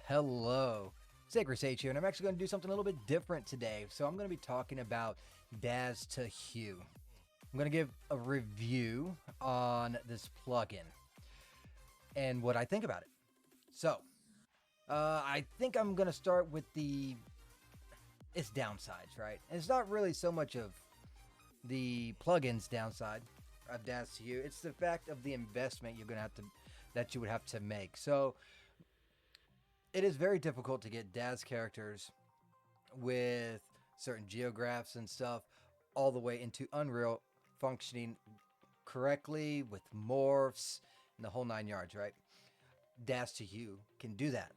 Hello, Sacred Sage here, and I'm actually going to do something a little bit different today. So I'm going to be talking about DazToHue. I'm going to give a review on this plugin and what I think about it. So I think I'm going to start with its downsides, right? And it's not really so much of the plugin's downside of DazToHue. It's the fact of the investment that you would have to make. So it is very difficult to get Daz characters with certain geografts and stuff all the way into Unreal functioning correctly with morphs and the whole 9 yards, right? DazToHue can do that.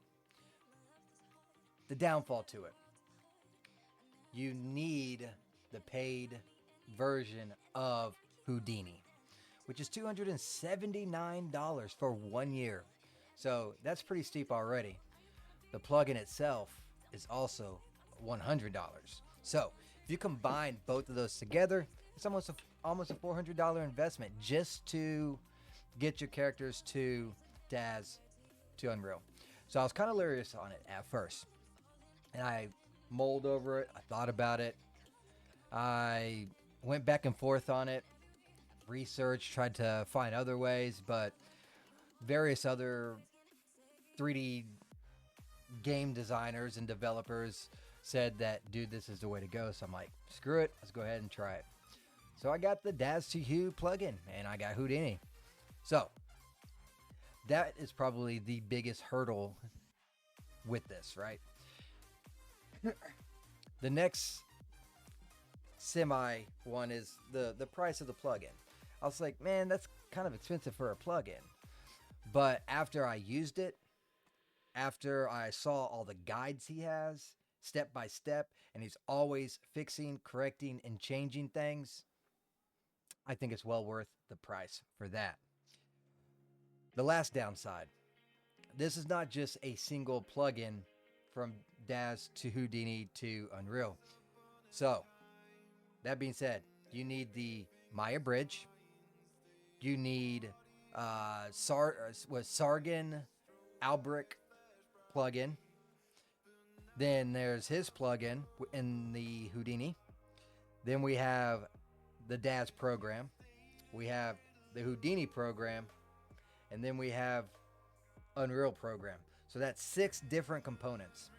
The downfall to it, you need the paid version of Houdini, which is $279 for 1 year. So that's pretty steep already. The plugin itself is also $100. So if you combine both of those together, it's almost a $400 investment just to get your characters to Unreal. So I was kind of leery on it at first, and I mulled over it. I thought about it. I went back and forth on it, researched, tried to find other ways, but various other 3D game designers and developers said that, dude, this is the way to go. So I'm like, screw it, let's go ahead and try it. So I got the DazToHue plugin and I got Houdini. So that is probably the biggest hurdle with this, right? The next semi one is the price of the plugin. I was like, man, that's kind of expensive for a plugin. But after I used it, after I saw all the guides he has, step by step, and he's always fixing, correcting, and changing things, I think it's well worth the price for that. The last downside, this is not just a single plugin from Daz to Houdini to Unreal. So, that being said, you need the Maya Bridge. You need Sargon Albric plugin. Then there's his plugin in the Houdini. Then we have the Daz program. We have the Houdini program. And then we have Unreal program. So that's 6 different components.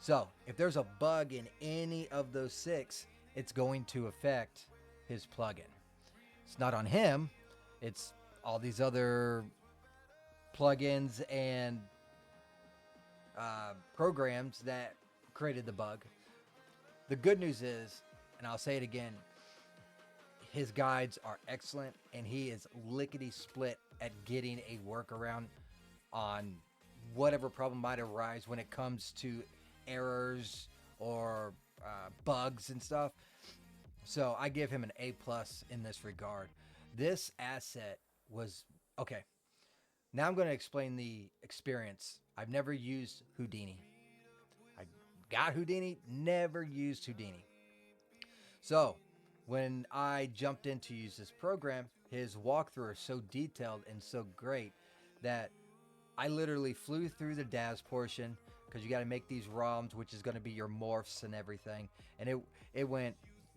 So if there's a bug in any of those 6, it's going to affect his plugin. It's not on him. It's all these other plugins and programs that created the bug. The good news is, and I'll say it again, his guides are excellent, and he is lickety split at getting a workaround on whatever problem might arise when it comes to errors or bugs and stuff. So I give him an A+ in this regard. This asset was okay. Now I'm going to explain the experience. I've never used Houdini. I got Houdini, never used Houdini. So when I jumped in to use this program, his walkthrough is so detailed and so great that I literally flew through the Daz portion, because you got to make these ROMs, which is going to be your morphs and everything. And it went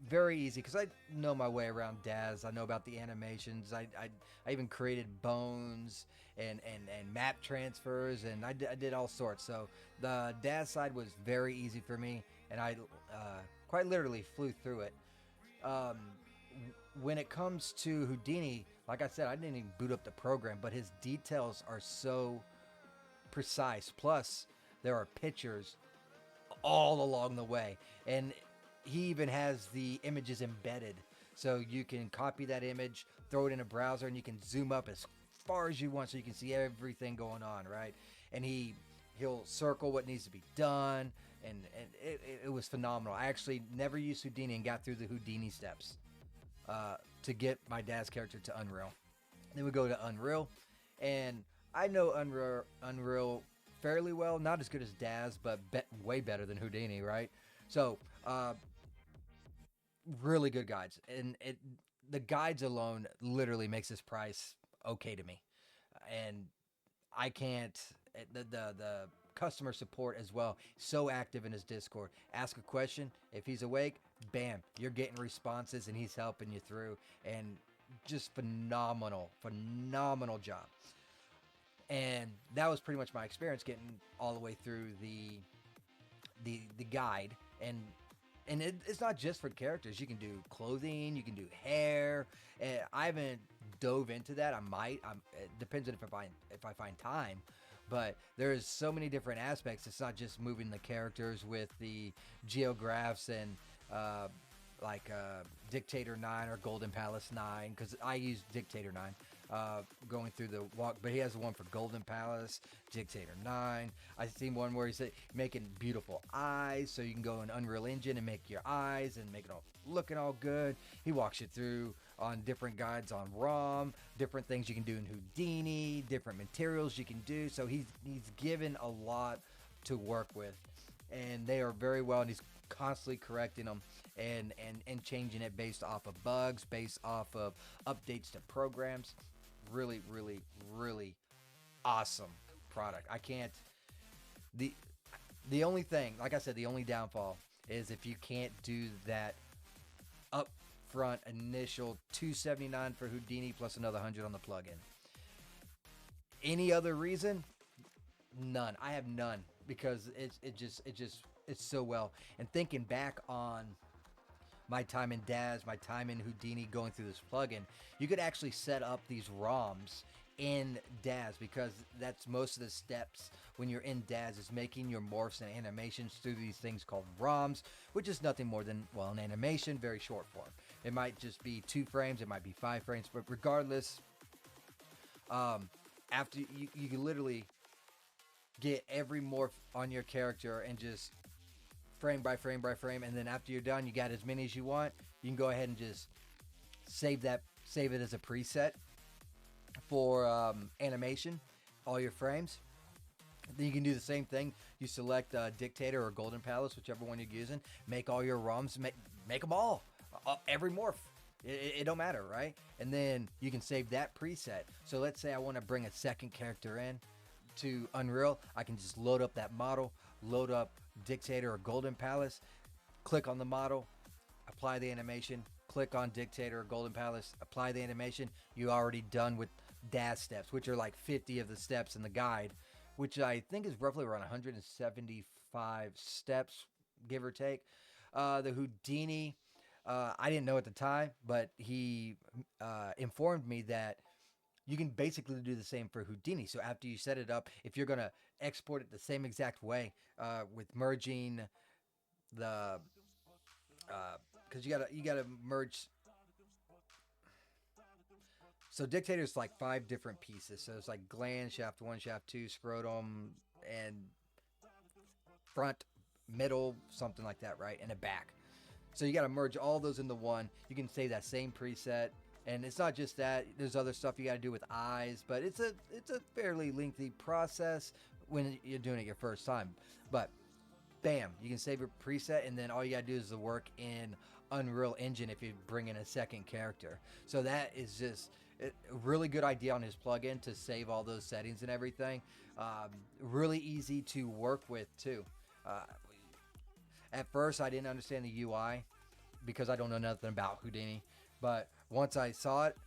very easy because I know my way around Daz. I know about the animations. I even created bones and map transfers, and I did all sorts. So the Daz side was very easy for me, and I quite literally flew through it. When it comes to Houdini, like I said, I didn't even boot up the program, but his details are so precise. Plus, there are pictures all along the way, and he even has the images embedded, so you can copy that image, throw it in a browser, and you can zoom up as far as you want so you can see everything going on, right? And he'll circle what needs to be done, and it was phenomenal. I actually never used Houdini and got through the Houdini steps to get my Daz character to Unreal. Then we go to Unreal, and I know Unreal fairly well, not as good as Daz, but way better than Houdini, right? So really good guides, and the guides alone literally makes this price okay to me, and I can't the customer support as well. So active in his Discord. Ask a question. If he's awake, bam, you're getting responses and he's helping you through. And just phenomenal job. And that was pretty much my experience getting all the way through the guide. And it's not just for characters. You can do clothing, you can do hair. I haven't dove into that. I might. It depends on if I find time. But there's so many different aspects. It's not just moving the characters with the Geografts and Dictator 9 or Golden Palace 9, because I use Dictator 9 going through the walk, but he has one for Golden Palace, Dictator 9. I've seen one where he's making beautiful eyes, so you can go in Unreal Engine and make your eyes and make it all looking all good. He walks you through on different guides on ROM, different things you can do in Houdini, different materials you can do. So he's given a lot to work with, and they are very well, and he's constantly correcting them and changing it based off of bugs, based off of updates to programs. Really awesome product. I can't, the only thing, like I said, the only downfall is if you can't do that upfront initial $279 for Houdini plus another $100 on the plugin. Any other reason? None. I have none, because it's so well. And thinking back on my time in Daz, my time in Houdini going through this plugin, you could actually set up these ROMs in Daz, because that's most of the steps when you're in Daz, is making your morphs and animations through these things called ROMs, which is nothing more than, well, an animation, very short form. It might just be 2 frames, it might be 5 frames, but regardless, after you can literally get every morph on your character and just frame by frame by frame, and then after you're done, you got as many as you want. You can go ahead and just save it as a preset for animation, all your frames. Then you can do the same thing. You select Dictator or Golden Palace, whichever one you're using. Make all your ROMs. Make them all. Every morph. It don't matter, right? And then you can save that preset. So let's say I want to bring a second character in to Unreal. I can just load up that model, load up Dictator or Golden Palace, click on the model, apply the animation, click on Dictator or Golden Palace, apply the animation. You already done with Daz steps, which are like 50 of the steps in the guide, which I think is roughly around 175 steps, give or take. The Houdini, I didn't know at the time, but he informed me that you can basically do the same for Houdini. So after you set it up, if you're going to export it the same exact way with merging the, because you gotta merge. So Dictator is like 5 different pieces. So it's like gland, shaft 1, shaft 2, scrotum, and front, middle, something like that, right? And a back. So you got to merge all those into one. You can save that same preset. And it's not just that. There's other stuff you got to do with eyes, but it's a fairly lengthy process when you're doing it your first time. But bam, you can save your preset, and then all you got to do is the work in Unreal Engine if you bring in a second character. So that is just a really good idea on his plugin to save all those settings and everything. Really easy to work with too. At first, I didn't understand the UI because I don't know nothing about Houdini. But once I saw it,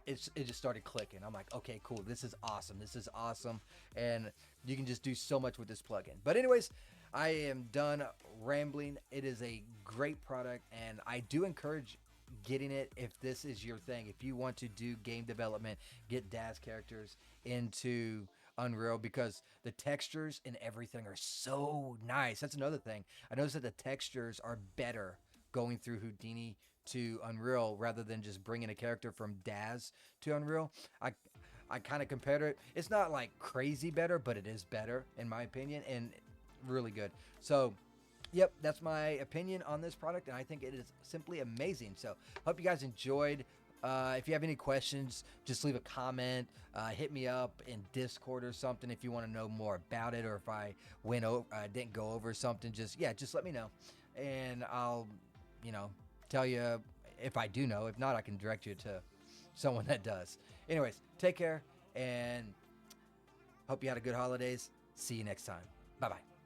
it just started clicking. I'm like, okay, cool. This is awesome. This is awesome. And you can just do so much with this plugin. But anyways, I am done rambling. It is a great product, and I do encourage getting it if this is your thing. If you want to do game development, get Daz characters into Unreal, because the textures and everything are so nice. That's another thing. I noticed that the textures are better going through Houdini to Unreal rather than just bringing a character from Daz to Unreal. I kind of compared it. It's not like crazy better, but it is better in my opinion, and really good. So yep, that's my opinion on this product, and I think it is simply amazing. So hope you guys enjoyed. If you have any questions, just leave a comment. Hit me up in Discord or something if you want to know more about it, or if I didn't go over something. Just let me know, and I'll tell you if I do know. If not, I can direct you to someone that does. Anyways, take care, and Hope you had a good holidays. See you next time. Bye-bye.